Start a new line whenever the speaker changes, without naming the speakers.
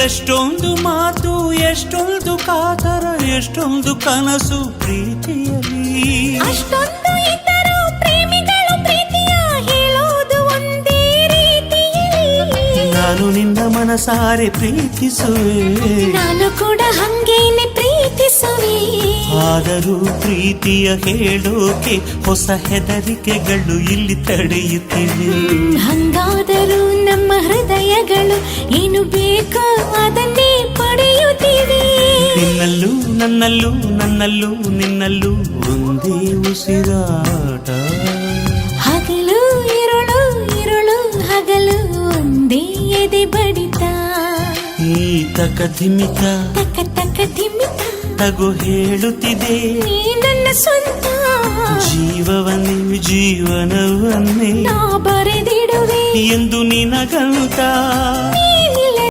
ಎಷ್ಟೊಂದು ಮಾತು, ಎಷ್ಟೊಂದು ಕಾತರ, ಎಷ್ಟೊಂದು ಕನಸು ಪ್ರೀತಿಯಲ್ಲಿ.
ಅಷ್ಟೊಂದು ಇದ್ದರೂ ಪ್ರೇಮಿಗಳು ಪ್ರೀತಿಯ ಹೇಳೋದು ಒಂದೇ ರೀತಿಯಲ್ಲಿ.
ನಾನು ನಿನ್ನ ಮನಸಾರೆ ಪ್ರೀತಿಸುವೆ,
ನಾನು ಕೂಡ ಹಂಗೇನೆ ಪ್ರೀತಿಸುವೆ.
ಆದರೂ ಪ್ರೀತಿಯ ಹೇಳೋಕೆ ಹೊಸ ಹೆದರಿಕೆಗಳು ಇಲ್ಲಿ ತಡೆಯುತ್ತಿವೆ.
ಹಂಗಾದರೂ ನಮ್ಮ ಹೃದಯಗಳು ಏನು ಬೇಕೋ ಅದನ್ನೇ ಪಡೆಯುತ್ತಿವೆ.
ನಿನ್ನಲ್ಲೂ ನನ್ನಲ್ಲೂ, ನನ್ನಲ್ಲೂ ನಿನ್ನಲ್ಲೂ ಒಂದೇ ಉಸಿರಾಟ.
ಹಗಲು ಇರುಳು, ಇರುಳು ಹಗಲು ಒಂದೇ ಎದೆ ಬಡಿತ.
ಈ ತಕಧಿಮಿತ
ತಕ ತಕ ಧಿಮಿತ
ತಗು ಹೇಳುತ್ತಿದೆ,
ನೀ ನನ್ನ ಸ್ವಂತ.
ಜೀವವನ್ನೇ ಜೀವನವನ್ನೇ
ನಾ ಬರೆದಿಡುವೆ
ಎಂದು ನಿನಗಂತ.